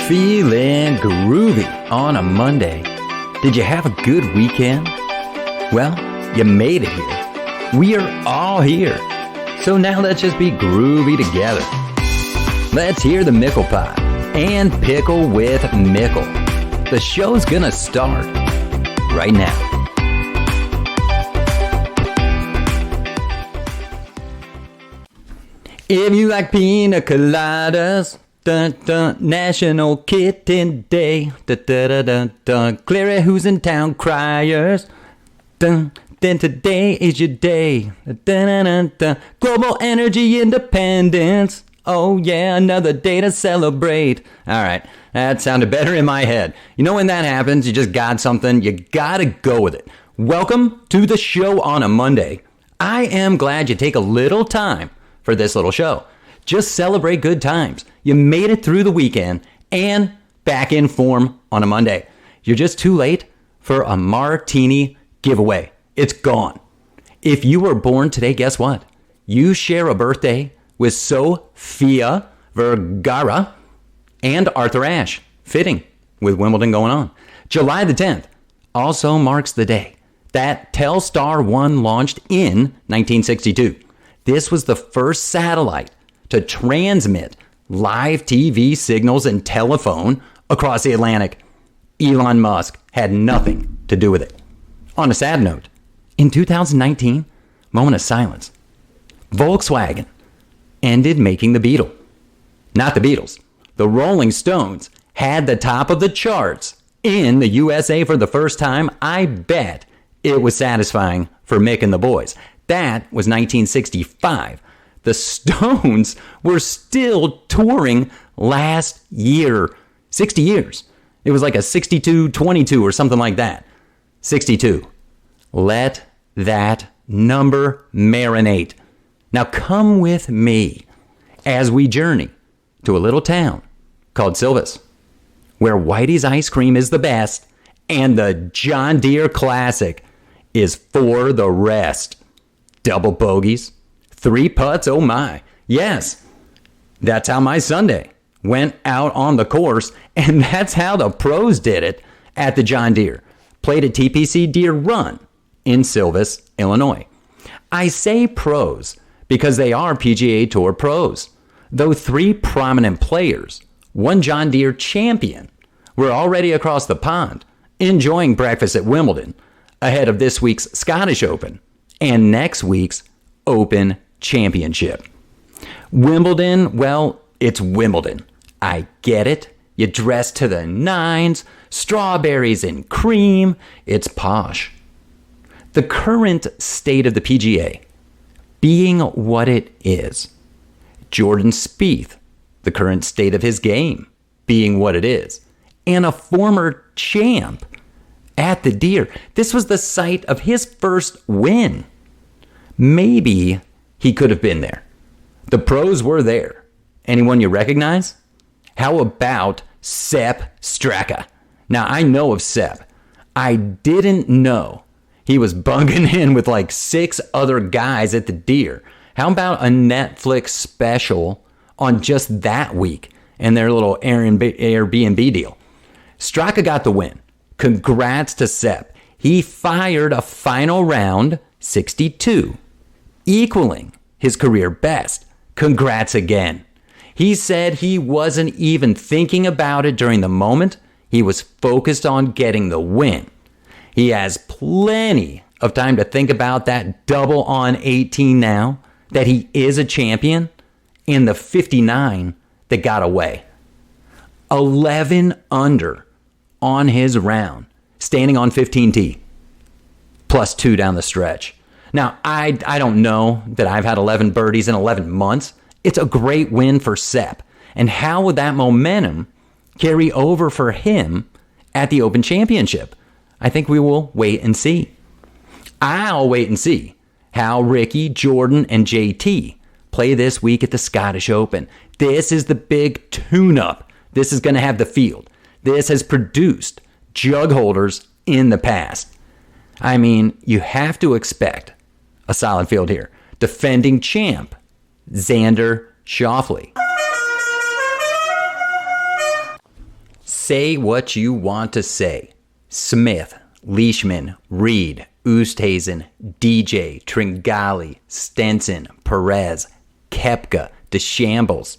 Feeling groovy on a Monday. Did you have a good weekend? Well, you made it here. We are all here. So now let's just be groovy together. Let's hear the Mickle Pod and Pickle with Mickle. The show's gonna start right now. If you like pina coladas, dun, dun, National Kitten Day, dun, dun, dun, dun, dun. Clear who's in town criers, dun, then today is your day, dun, dun, dun, dun. Global energy independence, oh yeah, another day to celebrate. All right, that sounded better in my head. You know when that happens, you just got something, you gotta go with it. Welcome to the show on a Monday. I am glad you take a little time for this little show. Just celebrate good times. You made it through the weekend and back in form on a Monday. You're just too late for a martini giveaway. It's gone. If you were born today, guess what? You share a birthday with Sofia Vergara and Arthur Ashe. Fitting with Wimbledon going on. July the 10th also marks the day that Telstar 1 launched in 1962. This was the first satellite to transmit live TV signals and telephone across the Atlantic. Elon Musk had nothing to do with it. On a sad note, in 2019, moment of silence, Volkswagen ended making the Beetle. Not the Beatles. The Rolling Stones had the top of the charts in the USA for the first time. I bet it was satisfying for Mick and the boys. That was 1965. The Stones were still touring last year. 60 years. It was like a 62-22 or something like that. 62. Let that number marinate. Now come with me as we journey to a little town called Silvis, where Whitey's ice cream is the best and the John Deere Classic is for the rest. Double bogeys, 3 putts, oh my. Yes, that's how my Sunday went out on the course, and that's how the pros did it at the John Deere. Played at TPC Deere Run in Silvis, Illinois. I say pros because they are PGA Tour pros. Though 3 prominent players, 1 John Deere champion, were already across the pond enjoying breakfast at Wimbledon ahead of this week's Scottish Open and next week's Open Championship. Wimbledon, well, it's Wimbledon. I get it. You dress to the nines, strawberries and cream. It's posh. The current state of the PGA being what it is. Jordan Spieth, the current state of his game being what it is. And a former champ at the Deere. This was the site of his first win. Maybe he could have been there. The pros were there. Anyone you recognize? How about Sepp Straka? Now, I know of Sepp. I didn't know he was bugging in with like 6 other guys at the Deere. How about a Netflix special on just that week and their little Airbnb deal? Straka got the win. Congrats to Sepp. He fired a final round 62, equaling his career best. Congrats again. He said he wasn't even thinking about it during the moment. He was focused on getting the win. He has plenty of time to think about that double on 18 now that he is a champion and the 59 that got away. 11 under on his round, standing on 15T, plus 2 down the stretch. Now, I don't know that I've had 11 birdies in 11 months. It's a great win for Sepp. And how would that momentum carry over for him at the Open Championship? I think we will wait and see. I'll wait and see how Ricky, Jordan, and JT play this week at the Scottish Open. This is the big tune-up. This is going to have the field. This has produced jug holders in the past. I mean, you have to expect a solid field here. Defending champ, Xander Schauffele. Say what you want to say. Smith, Leishman, Reed, Oosthuizen, DJ, Tringali, Stenson, Perez, Koepka, DeChambeau.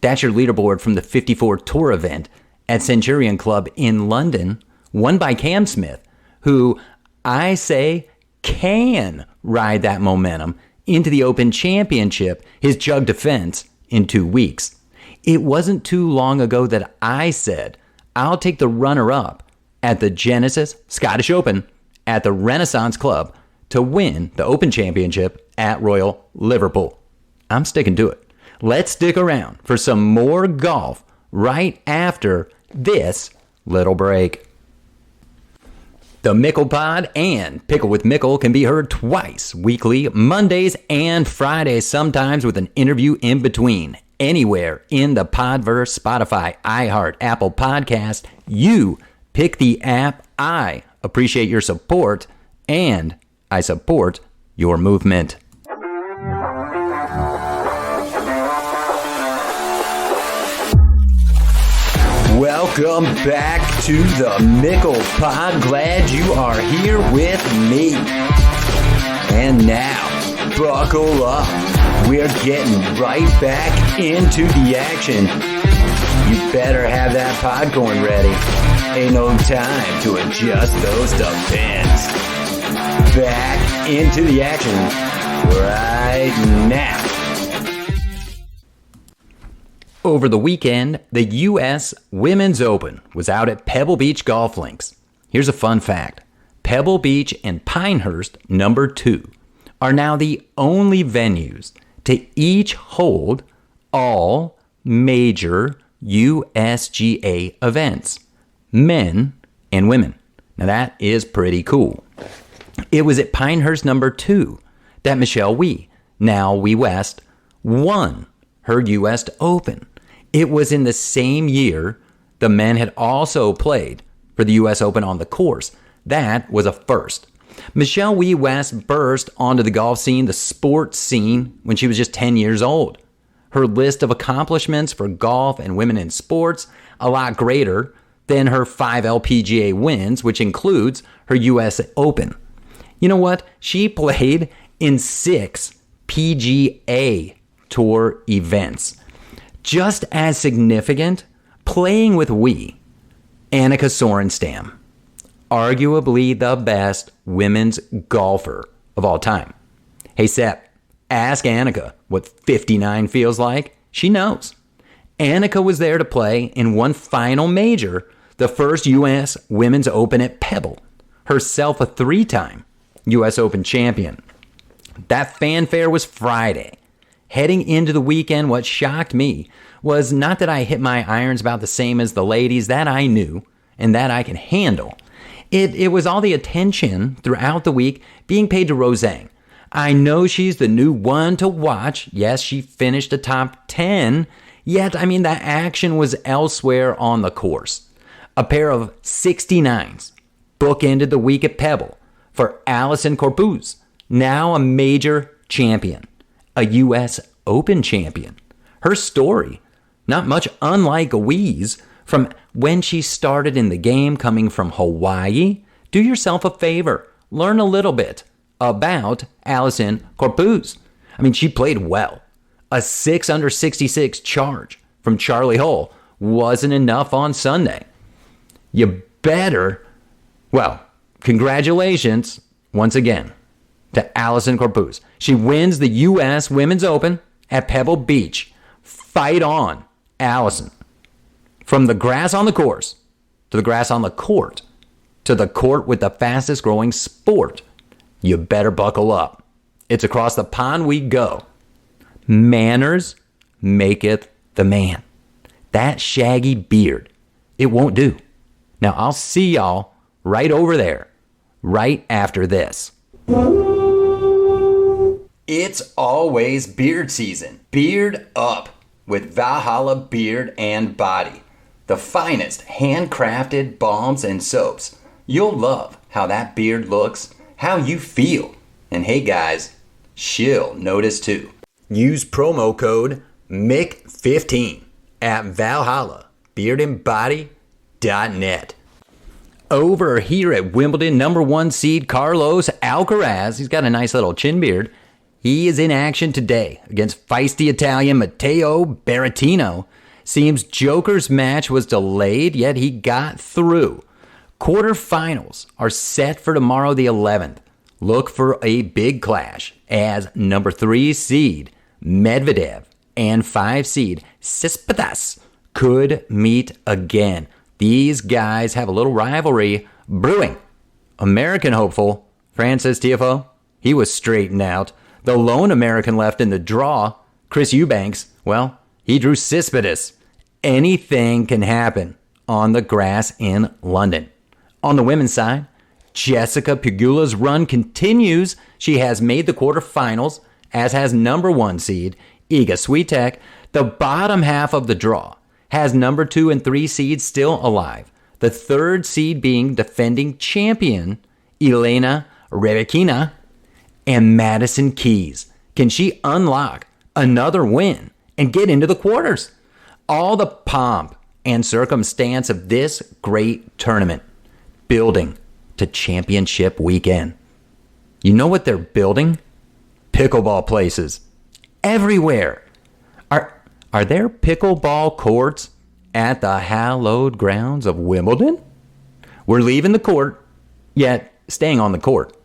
That's your leaderboard from the 54 Tour event at Centurion Club in London, won by Cam Smith, who I say can ride that momentum into the Open Championship, his jug defense, in 2 weeks. It wasn't too long ago that I said I'll take the runner-up at the Genesis Scottish Open at the Renaissance Club to win the Open Championship at Royal Liverpool. I'm sticking to it. Let's stick around for some more golf right after this little break. The Mickle Pod and Pickle with Mickle can be heard twice weekly, Mondays and Fridays, sometimes with an interview in between. Anywhere in the Podverse, Spotify, iHeart, Apple Podcast, you pick the app. I appreciate your support, and I support your movement. Welcome back to the Mickle Pod. Glad you are here with me. And now, buckle up. We're getting right back into the action. You better have that popcorn ready. Ain't no time to adjust those depends. Back into the action right now. Over the weekend, the U.S. Women's Open was out at Pebble Beach Golf Links. Here's a fun fact. Pebble Beach and Pinehurst, number 2, are now the only venues to each hold all major USGA events, men and women. Now that is pretty cool. It was at Pinehurst number 2 that Michelle Wie, now Wie West, won her U.S. Open. It was in the same year the men had also played for the U.S. Open on the course. That was a first. Michelle Wie West burst onto the golf scene, the sports scene, when she was just 10 years old. Her list of accomplishments for golf and women in sports, a lot greater than her 5 LPGA wins, which includes her U.S. Open. You know what? She played in 6 PGA Tour events. Just as significant, playing with Wie, Annika Sorenstam, arguably the best women's golfer of all time. Hey, Sep, ask Annika what 59 feels like. She knows. Annika was there to play in one final major, the first U.S. Women's Open at Pebble, herself a 3-time U.S. Open champion. That fanfare was Friday. Heading into the weekend, what shocked me was not that I hit my irons about the same as the ladies, that I knew and that I can handle. It was all the attention throughout the week being paid to Rose Zhang. I know she's the new one to watch. Yes, she finished the top 10, yet, the action was elsewhere on the course. A pair of 69s bookended the week at Pebble for Allisen Corpuz, now a major champion. A U.S. Open champion. Her story, not much unlike Wie's, from when she started in the game coming from Hawaii. Do yourself a favor. Learn a little bit about Allisen Corpuz. She played well. A 6 under 66 charge from Charlie Hull wasn't enough on Sunday. Congratulations once again to Allisen Corpuz. She wins the U.S. Women's Open at Pebble Beach. Fight on, Allisen. From the grass on the course, to the grass on the court, to the court with the fastest growing sport, you better buckle up. It's across the pond we go. Manners maketh the man. That shaggy beard, it won't do. Now I'll see y'all right over there, right after this. It's always beard season. Beard up with Valhalla Beard and Body. The finest handcrafted balms and soaps. You'll love how that beard looks, how you feel. And hey guys, she'll notice too. Use promo code MIC15 at Valhalla Beard and Body.com. Over here at Wimbledon, number 1 seed Carlos Alcaraz, he's got a nice little chin beard. He is in action today against feisty Italian Matteo Berrettino. Seems Joker's match was delayed, yet he got through. Quarterfinals are set for tomorrow the 11th. Look for a big clash as number 3 seed Medvedev and 5 seed Tsitsipas could meet again. These guys have a little rivalry brewing. American hopeful Frances Tiafoe, he was straightened out. The lone American left in the draw, Chris Eubanks, well, he drew Tsitsipas. Anything can happen on the grass in London. On the women's side, Jessica Pegula's run continues. She has made the quarterfinals, as has number 1 seed Iga Swiatek. The bottom half of the draw has number 2 and 3 seeds still alive. The 3rd seed being defending champion Elena Rybakina and Madison Keys. Can she unlock another win and get into the quarters? All the pomp and circumstance of this great tournament building to championship weekend. You know what they're building? Pickleball places everywhere. Are there pickleball courts at the hallowed grounds of Wimbledon? We're leaving the court, yet staying on the court.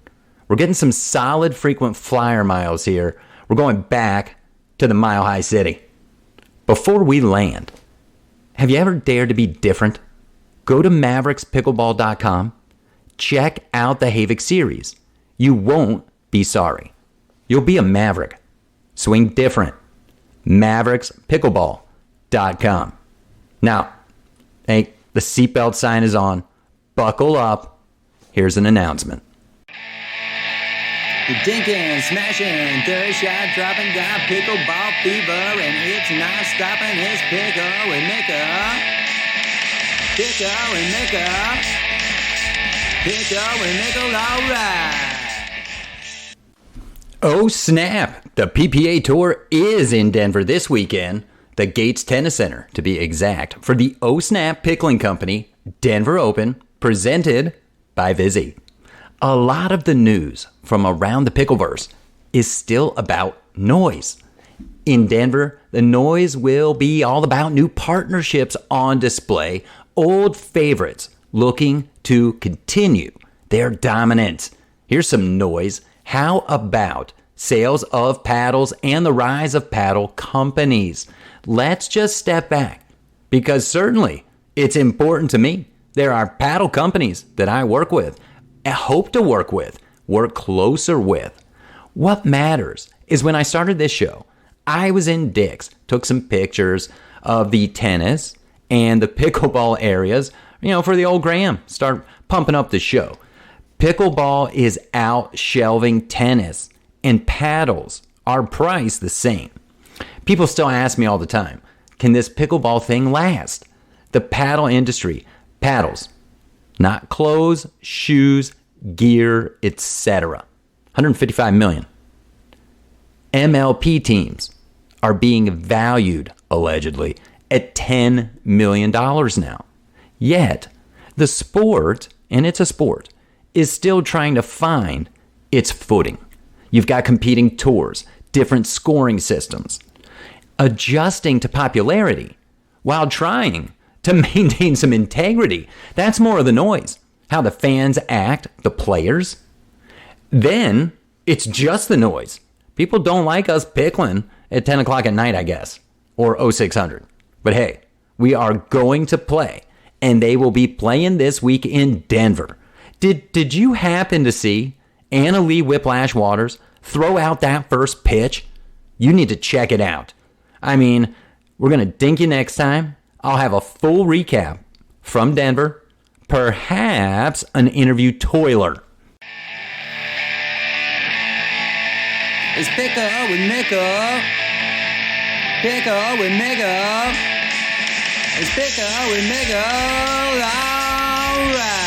We're getting some solid frequent flyer miles here. We're going back to the Mile High City. Before we land, have you ever dared to be different? Go to MavericksPickleball.com. Check out the Havik series. You won't be sorry. You'll be a Maverick. Swing different. MavericksPickleball.com. Now, hey, the seatbelt sign is on. Buckle up. Here's an announcement. The dinking, smashing, third shot dropping, got pickleball fever, and it's not stopping. It's pickle and maker. Pickle and maker. Pickle and maker, all right. Oh snap! The PPA Tour is in Denver this weekend. The Gates Tennis Center, to be exact, for the Oh Snap Pickling Company Denver Open, presented by Vizzy. A lot of the news from around the Pickleverse is still about noise. In Denver, the noise will be all about new partnerships on display, old favorites looking to continue their dominance. Here's some noise. How about sales of paddles and the rise of paddle companies? Let's just step back, because certainly it's important to me. There are paddle companies that I work with, hope to work with, work closer with. What matters is when I started this show, I was in Dick's, took some pictures of the tennis and the pickleball areas, for the old Graham, start pumping up the show. Pickleball is out shelving tennis, and paddles are priced the same. People still ask me all the time, can this pickleball thing last? The paddle industry, paddles, not clothes, shoes, gear, etc. 155 million. MLP teams are being valued, allegedly, at $10 million now. Yet, the sport, and it's a sport, is still trying to find its footing. You've got competing tours, different scoring systems, adjusting to popularity while trying to maintain some integrity. That's more of the noise. How the fans act, the players. Then it's just the noise. People don't like us pickling at 10 o'clock at night, I guess, or 0600. But hey, we are going to play, and they will be playing this week in Denver. Did you happen to see Anna Lee Whiplash Waters throw out that first pitch? You need to check it out. I mean, we're going to dink you next time. I'll have a full recap from Denver, perhaps an interview toiler. It's pickle with Mickle. Pickle with Mickle. It's pickle with Mickle. All right.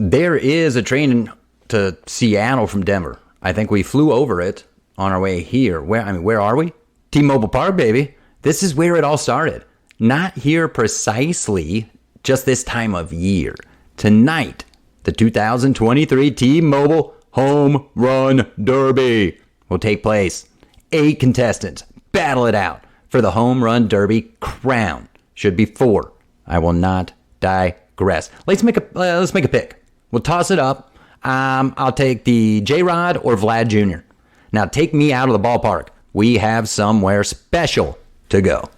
There is a train to Seattle from Denver. I think we flew over it on our way here. Where are we? T-Mobile Park, baby. This is where it all started. Not here precisely, just this time of year. Tonight, the 2023 T-Mobile Home Run Derby will take place. 8 contestants battle it out for the Home Run Derby crown. Should be 4. I will not digress. Let's make a pick. We'll toss it up. I'll take the J-Rod or Vlad Jr. Now take me out of the ballpark. We have somewhere special to go.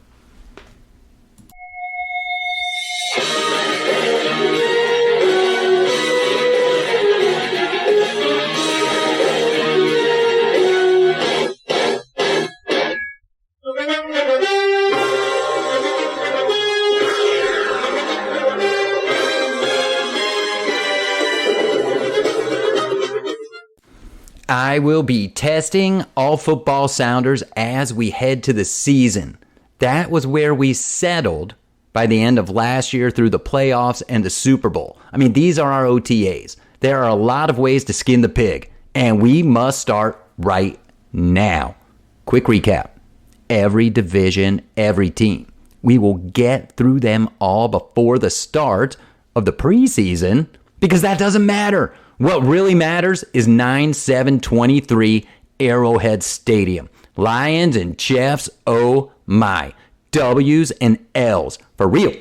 I will be testing all football sounders as we head to the season. That was where we settled by the end of last year through the playoffs and the Super Bowl. I mean, these are our OTAs. There are a lot of ways to skin the pig, and we must start right now. Quick recap. Every division, every team. We will get through them all before the start of the preseason because that doesn't matter. What really matters is 9/7/23 Arrowhead Stadium. Lions and Chiefs, oh my. W's and L's, for real.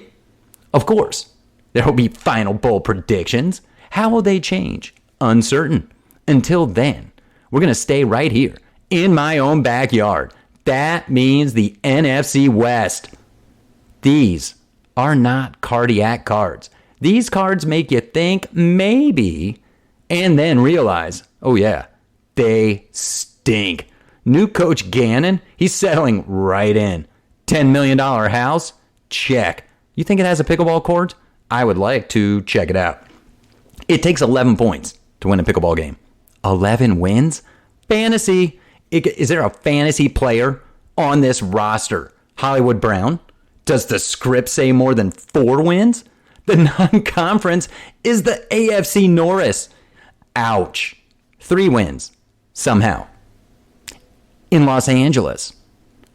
Of course, there will be final bowl predictions. How will they change? Uncertain. Until then, we're going to stay right here in my own backyard. That means the NFC West. These are not cardiac cards. These cards make you think maybe and then realize, oh yeah, they stink. New coach Gannon, he's settling right in. $10 million house? Check. You think it has a pickleball court? I would like to check it out. It takes 11 points to win a pickleball game. 11 wins? Fantasy. Is there a fantasy player on this roster? Hollywood Brown? Does the script say more than 4 wins? The non-conference is the AFC Norris. Ouch. 3 wins. Somehow. In Los Angeles,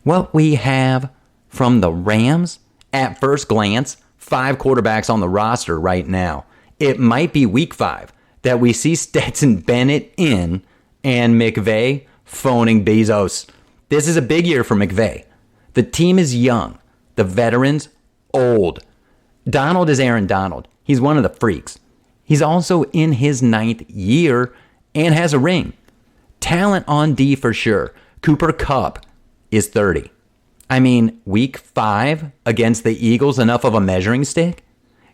what we have from the Rams, at first glance, 5 quarterbacks on the roster right now. It might be week 5 that we see Stetson Bennett in and McVay phoning Bezos. This is a big year for McVay. The team is young. The veterans, old. Donald is Aaron Donald. He's one of the freaks. He's also in his 9th year and has a ring. Talent on D for sure. Cooper Kupp is 30. I mean, week 5 against the Eagles, enough of a measuring stick?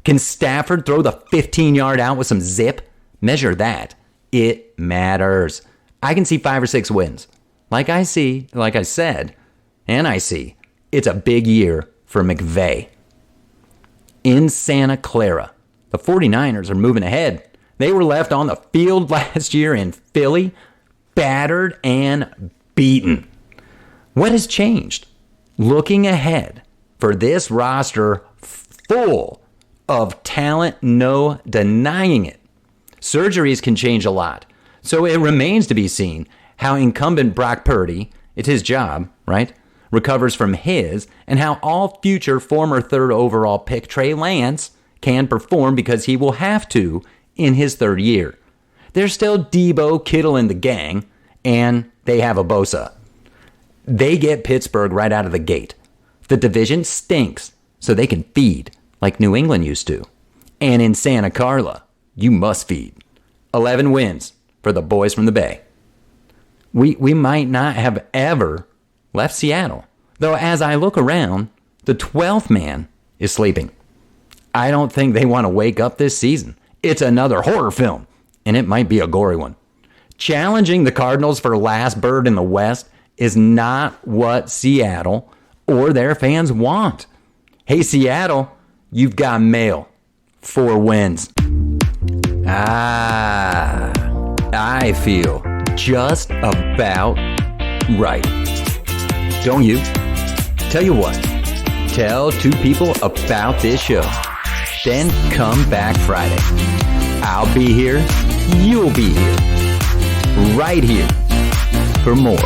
Can Stafford throw the 15-yard out with some zip? Measure that. It matters. I can see 5 or 6 wins. Like I said, it's a big year for McVay. In Santa Clara, the 49ers are moving ahead. They were left on the field last year in Philly, battered and beaten. What has changed? Looking ahead for this roster full of talent, no denying it. Surgeries can change a lot, so it remains to be seen how incumbent Brock Purdy, it's his job, right, recovers from his, and how all future former 3rd overall pick Trey Lance can perform because he will have to in his 3rd year. There's still Debo, Kittle, and the gang, and they have a Bosa. They get Pittsburgh right out of the gate. The division stinks, so they can feed like New England used to. And in Santa Carla, you must feed. 11 wins for the boys from the Bay. We might not have ever left Seattle, though as I look around, the 12th man is sleeping. I don't think they want to wake up this season. It's another horror film, and it might be a gory one. Challenging the Cardinals for last bird in the West is not what Seattle or their fans want. Hey, Seattle, you've got mail. 4 wins. I feel just about right. Don't you? Tell you what, tell 2 people about this show. Then come back Friday. I'll be here. You'll be here. Right here for more